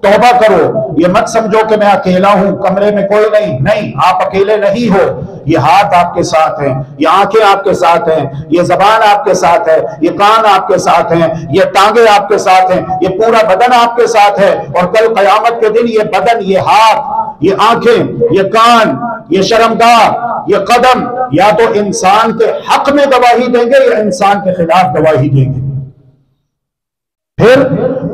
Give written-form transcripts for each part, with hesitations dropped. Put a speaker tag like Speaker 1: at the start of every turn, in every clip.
Speaker 1: तौबा करो। ये मत समझो कि मैं अकेला हूं, कमरे में कोई नहीं, नहीं, आप अकेले नहीं हो। ये हाथ आपके साथ हैं, ये आंखें आपके साथ हैं, ये जबान आपके साथ है, ये कान आपके साथ हैं, ये टांगे आपके साथ हैं, ये पूरा बदन आपके साथ है। और कल कयामत के दिन ये बदन, ये हाथ, ये आंखें, ये कान, ये शर्मगाह, ये कदम या तो इंसान के हक में गवाही देंगे या इंसान के खिलाफ गवाही देंगे। फिर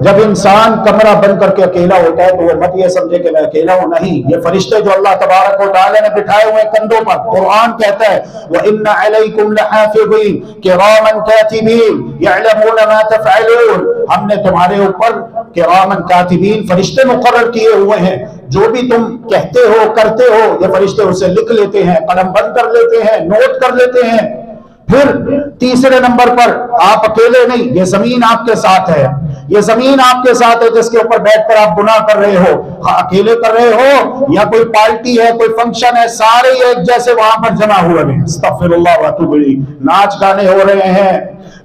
Speaker 1: जब इंसान कमरा बंद करके अकेला होता है तो वो मत ये समझे कि मैं अकेला हूं, नहीं, ये फरिश्ते जो अल्लाह तबारक व तआला ने बिठाए हुए कंधों पर, कुरान कहता है व इन्ना अलैकुम लहाफिज़ीन किरामन कातिबीन यअलमून मा तफ़अलून, हमने तुम्हारे ऊपर किरामन कातिबीन फरिश्ते मुकर्रर किए हुए हैं, जो भी तुम कहते हो करते हो ये फरिश्ते उसे लिख लेते हैं, कलम बंद कर लेते हैं, नोट कर लेते हैं। फिर तीसरे नंबर पर आप अकेले नहीं, ये जमीन आपके साथ है, ये जमीन आपके साथ है जिसके ऊपर बैठकर आप गुनाह कर रहे हो। हाँ, अकेले कर रहे हो या कोई पार्टी है, कोई फंक्शन है, सारे एक जैसे वहां पर जमा हुए हैं, अस्तगफिरुल्लाह व अतूबु इलैह, नाच गाने हो रहे हैं,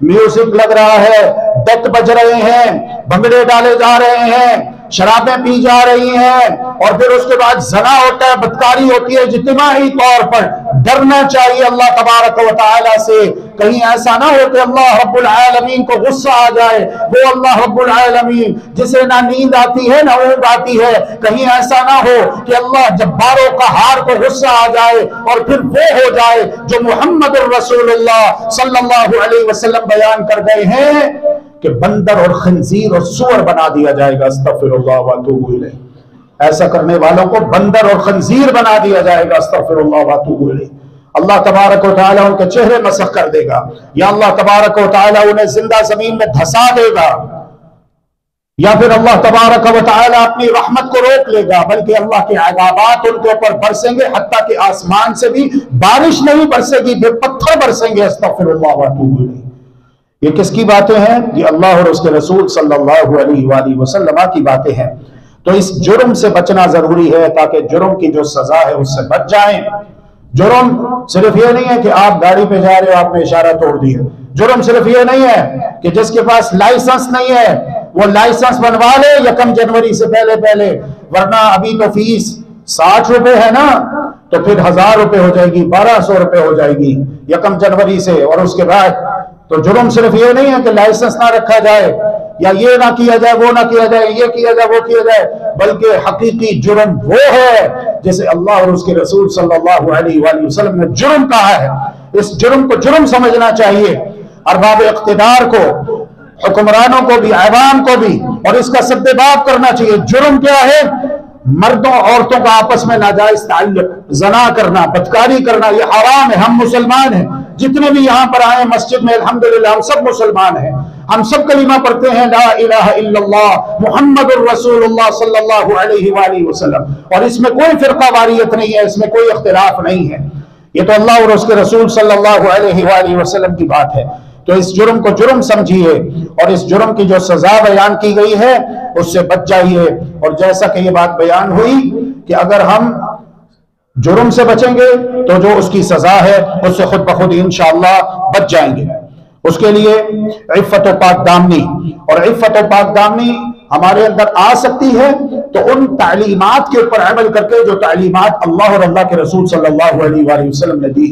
Speaker 1: म्यूजिक लग रहा है, डट बज रहे हैं, भंगड़े डाले जा रहे हैं, शराबें पी जा रही हैं, और फिर उसके बाद जना होता है, बदकारी होती है। इज्तिमाई तौर पर डरना चाहिए अल्लाह तबारक व तआला से, कहीं ऐसा ना हो कि अल्लाह रब्बुल आलमीन को गुस्सा आ जाए। वो अल्लाह रब्बुल आलमीन जिसे ना नींद आती है ना ऊँघ आती है, कहीं ऐसा ना हो कि अल्लाह जब्बारों का हार को गुस्सा आ जाए और फिर वो हो जाए जो मुहम्मदुर रसूलुल्लाह सल्लल्लाहु अलैहि वसल्लम बयान कर गए हैं कि बंदर और खंजीर और सूअर बना दिया जाएगा। अस्तगफिरुल्लाह व अतूबु इलैह, ऐसा करने वालों को बंदर और खंजीर बना दिया जाएगा। अस्तगफिरुल्लाह व अतूबु इलैह, अल्लाह तबारक व तआला उनके चेहरे मसख कर देगा, या अल्लाह तबारक व तआला उन्हें जिंदा जमीन में धंसा देगा, या फिर अल्लाह तबारक व तआला अपनी रहमत को रोक लेगा, बल्कि अल्लाह के अज़ाबात उनके ऊपर बरसेंगे, हत्ता कि आसमान से भी बारिश नहीं बरसेगी, फिर पत्थर बरसेंगे। अस्तगफिरुल्लाह व अतूबु इलैह, ये किसकी बातें हैं? ये अल्लाह और उसके रसूल सल्लल्लाहु अलैहि वसल्लम की बातें हैं। तो इस जुर्म से बचना जरूरी है ताकि जुर्म की जो सजा है उससे बच जाएं। जुर्म सिर्फ ये नहीं है कि आप गाड़ी पे जा रहे हो, आपने इशारा तोड़ दिया। जुर्म सिर्फ ये नहीं है कि जिसके पास लाइसेंस नहीं है वो लाइसेंस बनवा ले 1 जनवरी से पहले पहले, वरना अभी तो फीस 60 रुपए है ना, तो फिर 1000 रुपए हो जाएगी, 1200 रुपए हो जाएगी 1 जनवरी से। और उसके बाद तो जुर्म सिर्फ ये नहीं है कि लाइसेंस ना रखा जाए या ये ना किया जाए, वो ना किया जाए, ये किया जाए, वो किया जाए, बल्कि हकीकी जुर्म वो है जिसे अल्लाह और उसके रसूल सल्लल्लाहु अलैहि वसल्लम ने जुर्म कहा है। इस जुर्म को जुर्म समझना चाहिए, अरबाब इख्तिदार को, हुक्मरानों को भी, अवाम को भी, और इसका सद्देबाब करना चाहिए। जुर्म क्या है? मर्दों औरतों का आपस में नाजायज ताल्लुक, जना करना, बदकारी करना, ये हराम है। हम मुसलमान हैं, जितने भी यहाँ पर आए मस्जिद में अल्हम्दुलिल्लाह हम सब मुसलमान हैं, हम सब कलीमा पढ़ते हैं ला इलाहा इल्लल्लाह मुहम्मदुर रसूलुल्लाह सल्लल्लाहु अलैहि वसल्लम, और इसमें कोई फिरका वारियत नहीं है, इसमें कोई इख्तिलाफ नहीं है। ये तो अल्लाह और उसके रसूल सल्लल्लाहु अलैहि वसल्लम की बात है। तो इस जुर्म को जुर्म समझिए और इस जुर्म की जो सजा बयान की गई है उससे बच जाइए। और जैसा कि ये बात बयान हुई कि अगर हम जुर्म से बचेंगे तो जो उसकी सजा है उससे खुद ब खुद इंशाअल्लाह बच जाएंगे। उसके लिए इफ़्फ़त व पाकदामनी, और इफ़्फ़त व पाकदामनी हमारे अंदर आ सकती है तो उन तालीमात के ऊपर अमल करके जो तालीमात अल्लाह और अल्लाह के रसूल सल्लल्लाहु अलैहि वसल्लम ने दी।